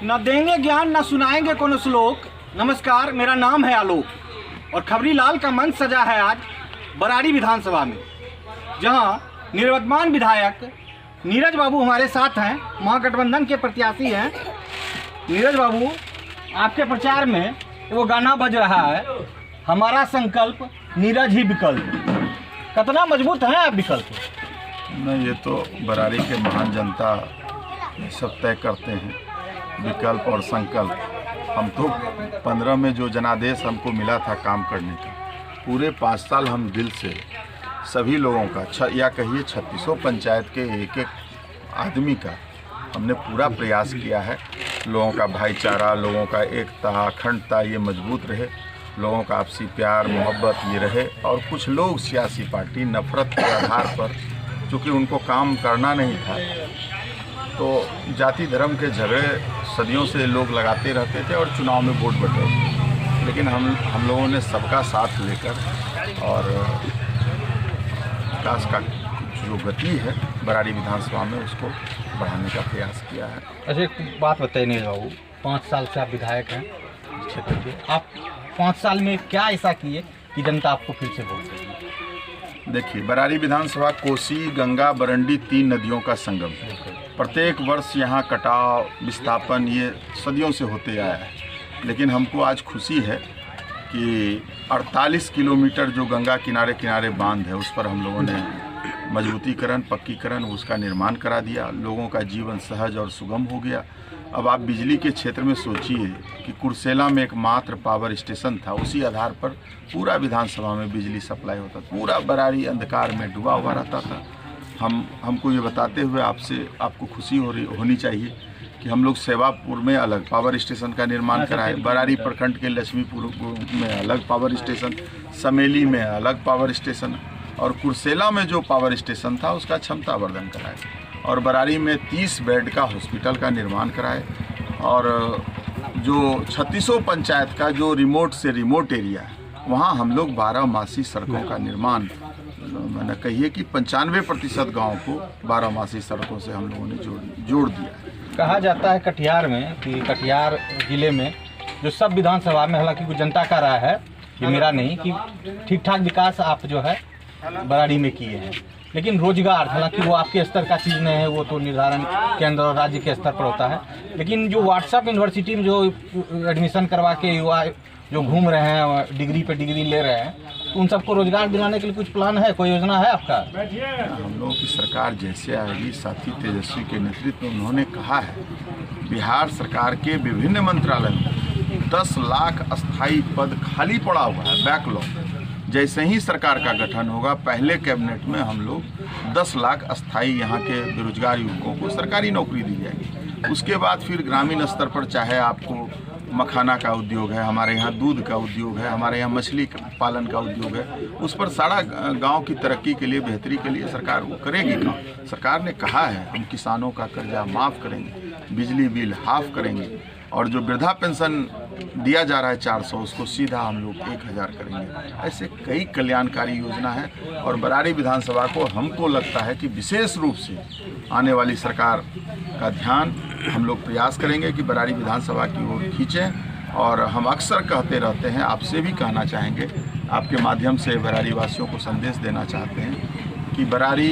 न देंगे ज्ञान न सुनाएंगे कोनो श्लोक। नमस्कार, मेरा नाम है आलोक और खबरी लाल का मंच सजा है आज बराड़ी विधानसभा में, जहां निवर्तमान विधायक नीरज बाबू हमारे साथ हैं, महागठबंधन के प्रत्याशी हैं। नीरज बाबू, आपके प्रचार में वो गाना बज रहा है, हमारा संकल्प नीरज ही विकल्प। कितना मजबूत है आप विकल्प? नहीं, ये तो बराड़ी के महान जनता सब तय करते हैं विकल्प और संकल्प। हम तो 15 में जो जनादेश हमको मिला था काम करने का, पूरे 5 साल हम दिल से सभी लोगों का या कहिए 3600 पंचायत के एक एक आदमी का हमने पूरा प्रयास किया है। लोगों का भाईचारा, लोगों का एकता, अखंडता ये मजबूत रहे, लोगों का आपसी प्यार मोहब्बत ये रहे। और कुछ लोग सियासी पार्टी नफरत के आधार पर, चूँकि उनको काम करना नहीं था, तो जाति धर्म के झगड़े सदियों से लोग लगाते रहते थे और चुनाव में वोट बटे। लेकिन हम लोगों ने सबका साथ लेकर और विकास का जो गति है बराड़ी विधानसभा में उसको बढ़ाने का प्रयास किया है। अच्छा, एक बात बताइए नीरज बाबू, 5 साल से आप विधायक हैं क्षेत्र के, आप 5 साल में क्या ऐसा किए कि जनता आपको फिर से वोट देगी? देखिए, बराड़ी विधानसभा कोसी, गंगा, बरंडी 3 नदियों का संगम है। प्रत्येक वर्ष यहाँ कटाव, विस्थापन ये सदियों से होते आया है। लेकिन हमको आज खुशी है कि 48 किलोमीटर जो गंगा किनारे किनारे बांध है उस पर हम लोगों ने मजबूतीकरण, पक्कीकरण, उसका निर्माण करा दिया। लोगों का जीवन सहज और सुगम हो गया। अब आप बिजली के क्षेत्र में सोचिए कि कुर्सेला में एक मात्र पावर स्टेशन था, उसी आधार पर पूरा विधानसभा में बिजली सप्लाई होता था। पूरा बराड़ी अंधकार में डूबा हुआ रहता था। हमको ये बताते हुए आपको खुशी होनी चाहिए कि हम लोग सेवापुर में अलग पावर स्टेशन का निर्माण कराए, बराड़ी प्रखंड के लक्ष्मीपुर में अलग पावर स्टेशन, समेली में अलग पावर स्टेशन और कुर्सेला में जो पावर स्टेशन था उसका क्षमता वर्धन कराए और बराड़ी में 30 बेड का हॉस्पिटल का निर्माण कराए। और जो 3600 पंचायत का जो रिमोट से रिमोट एरिया है वहाँ हम लोग 12मासी सड़कों का निर्माण, मैंने कहिए कि 95% गाँव को 12मासी सड़कों से हम लोगों ने जोड़ दिया। कहा जाता है कटिहार में कि कटिहार जिले में जो सब विधानसभा में, हालांकि कुछ जनता का राय है, ये मेरा नहीं, कि ठीक ठाक विकास आप जो है बराड़ी में किए हैं। लेकिन रोजगार, हालांकि वो आपके स्तर का चीज़ नहीं है, वो तो निर्धारण केंद्र और राज्य के स्तर पर होता है। लेकिन जो व्हाट्सएप यूनिवर्सिटी में जो एडमिशन करवा के युवा जो घूम रहे हैं, डिग्री पे डिग्री ले रहे हैं, तो उन सबको रोजगार दिलाने के लिए कुछ प्लान है, कोई योजना है आपका? हम लोगों की सरकार जैसे आएगी, साथी तेजस्वी के नेतृत्व में उन्होंने कहा है बिहार सरकार के विभिन्न मंत्रालय में 10 लाख अस्थायी पद खाली पड़ा हुआ है, बैकलॉग। जैसे ही सरकार का गठन होगा, पहले कैबिनेट में हम लोग 10 लाख अस्थायी यहाँ के बेरोजगार युवकों को सरकारी नौकरी दी जाएगी। उसके बाद फिर ग्रामीण स्तर पर चाहे आपको मखाना का उद्योग है, हमारे यहाँ दूध का उद्योग है, हमारे यहाँ मछली पालन का उद्योग है, उस पर सारा गांव की तरक्की के लिए, बेहतरी के लिए सरकार वो करेगी काम। सरकार ने कहा है हम किसानों का कर्जा माफ़ करेंगे, बिजली बिल हाफ करेंगे और जो वृद्धा पेंशन दिया जा रहा है 400, उसको सीधा हम लोग 1000 करेंगे। ऐसे कई कल्याणकारी योजना है और बराड़ी विधानसभा को हमको लगता है कि विशेष रूप से आने वाली सरकार का ध्यान हम लोग प्रयास करेंगे कि बराड़ी विधानसभा की ओर खींचें। और हम अक्सर कहते रहते हैं, आपसे भी कहना चाहेंगे, आपके माध्यम से बराड़ी वासियों को संदेश देना चाहते हैं कि बराड़ी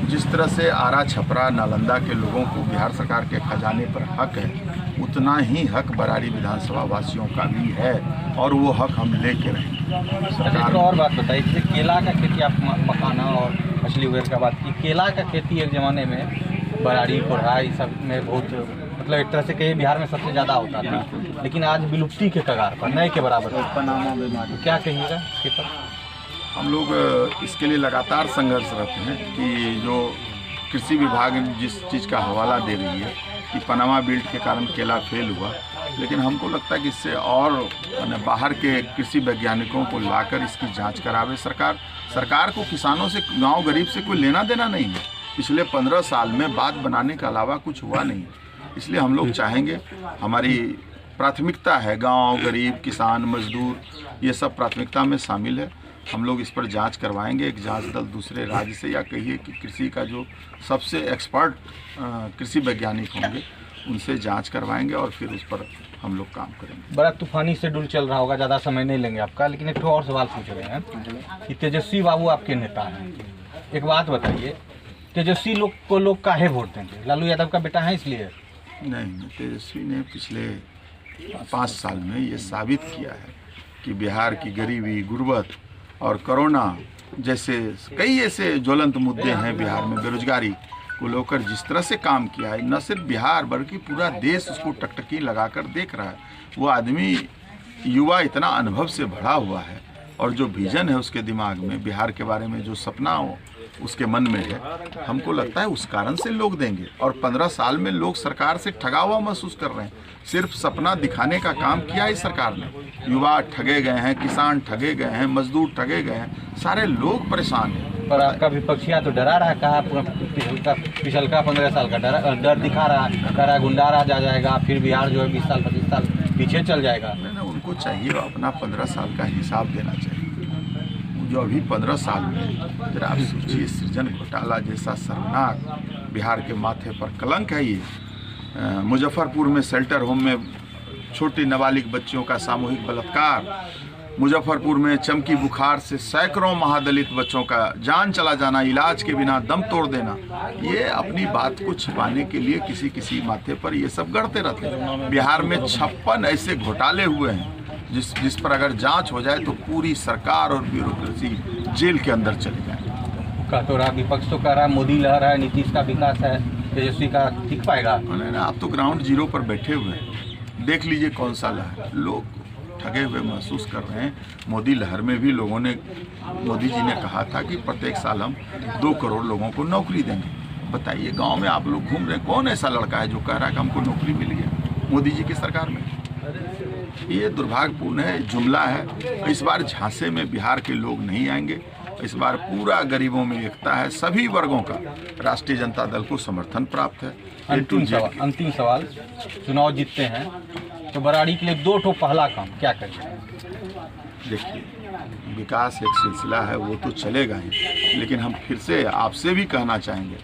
जिस तरह से आरा, छपरा, नालंदा के लोगों को बिहार सरकार के खजाने पर हक है, उतना ही हक बराड़ी विधानसभा वासियों का भी है और वो हक हम लेके रहेंगे। सरकार और बात बताइए, जैसे केला का खेती, आप मखाना और मछली वगैरह का बात की, केला का खेती एक ज़माने में बराड़ी, कोढ़ा, इस सब में बहुत, मतलब एक तरह से कहीं बिहार में सबसे ज़्यादा होता था, लेकिन आज विलुप्ति के कगार पर, नए के बराबर। तो क्या कहिएगा इसके पर? हम लोग इसके लिए लगातार संघर्ष रहते हैं कि जो कृषि विभाग जिस चीज़ का हवाला दे रही है कि पनामा बिल्ट के कारण केला फेल हुआ, लेकिन हमको लगता है कि इससे और बाहर के कृषि वैज्ञानिकों को लाकर इसकी जांच करावे। सरकार को किसानों से, गांव गरीब से कोई लेना देना नहीं है। पिछले 15 साल में बात बनाने के अलावा कुछ हुआ नहीं, इसलिए हम लोग चाहेंगे, हमारी प्राथमिकता है गांव, गरीब, किसान, मजदूर, ये सब प्राथमिकता में शामिल है। हम लोग इस पर जांच करवाएंगे। एक जांच दल दूसरे राज्य से या कहिए कि कृषि का जो सबसे एक्सपर्ट कृषि वैज्ञानिक होंगे उनसे जांच करवाएंगे और फिर उस पर हम लोग काम करेंगे। बड़ा तूफानी शेड्यूल चल रहा होगा, ज़्यादा समय नहीं लेंगे आपका, लेकिन एक और सवाल पूछ रहे हैं कि तेजस्वी बाबू आपके नेता हैं, एक बात बताइए, तेजस्वी लोग काहे वोट देंगे? लालू यादव का बेटा है इसलिए? नहीं, तेजस्वी ने पिछले 5 साल में ये साबित किया है कि बिहार की गरीबी, गुर्बत और कोरोना जैसे कई ऐसे ज्वलंत मुद्दे हैं बिहार में, बेरोजगारी को लेकर जिस तरह से काम किया है, न सिर्फ बिहार बल्कि पूरा देश उसको टकटकी लगाकर देख रहा है। वो आदमी युवा इतना अनुभव से भरा हुआ है और जो विजन है उसके दिमाग में, बिहार के बारे में जो सपना हो उसके मन में है, हमको लगता है उस कारण से लोग देंगे। और 15 साल में लोग सरकार से ठगा हुआ महसूस कर रहे हैं। सिर्फ सपना दिखाने का काम किया है सरकार ने। युवा ठगे गए हैं, किसान ठगे गए हैं, मजदूर ठगे गए हैं, सारे लोग परेशान हैं। पर आपका विपक्षिया तो डरा रहा है, कहा पिछलका 15 साल का डर दिखा रहा है, कह रहा है गुंडा राज आ जाएगा, फिर बिहार जो है 20 साल 25 साल पीछे चल जाएगा। नहीं, उनको चाहिए अपना 15 साल का हिसाब देना चाहिए। जो अभी 15 साल में जरा आप सोचिए, सृजन घोटाला जैसा शर्मनाक बिहार के माथे पर कलंक है ये। मुजफ्फरपुर में शेल्टर होम में छोटे नाबालिग बच्चियों का सामूहिक बलात्कार, मुजफ्फरपुर में चमकी बुखार से सैकड़ों महादलित बच्चों का जान चला जाना, इलाज के बिना दम तोड़ देना, ये अपनी बात को छिपाने के लिए किसी माथे पर ये सब गढ़ते रहते हैं। बिहार में 56 ऐसे घोटाले हुए हैं जिस पर अगर जांच हो जाए तो पूरी सरकार और ब्यूरोक्रेसी जेल के अंदर चले जाए। का तो रहा विपक्ष तो कह रहा मोदी लहर है, नीतीश का विकास है, तेजस्वी का दिख पाएगा? नहीं, आप तो ग्राउंड जीरो पर बैठे हुए हैं, देख लीजिए कौन सा लहर। लोग ठगे हुए महसूस कर रहे हैं। मोदी लहर में भी लोगों ने, मोदी जी ने कहा था कि प्रत्येक साल हम 2 करोड़ लोगों को नौकरी देंगे। बताइए, गांव में आप लोग घूम रहे हैं, कौन ऐसा लड़का है जो कह रहा है कि हमको नौकरी मिल गया मोदी जी की सरकार में? ये दुर्भाग्यपूर्ण है, जुमला है। इस बार झांसे में बिहार के लोग नहीं आएंगे। इस बार पूरा गरीबों में एकता है, सभी वर्गों का राष्ट्रीय जनता दल को समर्थन प्राप्त है। अंतिम सवाल, चुनाव जीतते हैं तो बराड़ी के लिए 2 पहला काम क्या करेंगे? देखिए, विकास एक सिलसिला है, वो तो चलेगा ही, लेकिन हम फिर से आपसे भी कहना चाहेंगे,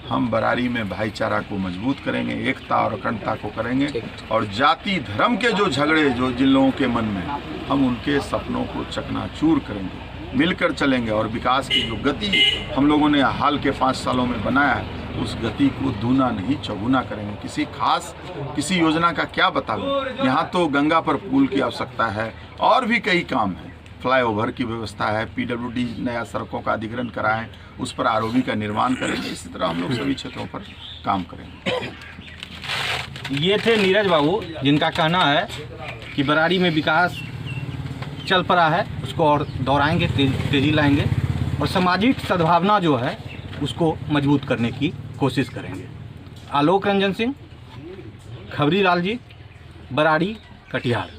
हम बराड़ी में भाईचारा को मजबूत करेंगे, एकता और अखंडता को करेंगे, और जाति धर्म के जो झगड़े जो जिन लोगों के मन में, हम उनके सपनों को चकनाचूर करेंगे, मिलकर चलेंगे। और विकास की जो गति हम लोगों ने हाल के 5 सालों में बनाया है, उस गति को दूना नहीं चौगुना करेंगे। किसी योजना का क्या बता दूं, यहाँ तो गंगा पर पुल की आवश्यकता है और भी कई काम हैं। फ्लाईओवर की व्यवस्था है, PWD नया सड़कों का अधिग्रहण कराएं, उस पर ROB का निर्माण करेंगे। इसी तरह हम लोग सभी क्षेत्रों पर काम करेंगे। ये थे नीरज बाबू, जिनका कहना है कि बराड़ी में विकास चल पड़ा है, उसको और दोहराएंगे, तेजी लाएंगे, और सामाजिक सद्भावना जो है उसको मजबूत करने की कोशिश करेंगे। आलोक रंजन सिंह, खबरी लाल जी, बराड़ी, कटिहार।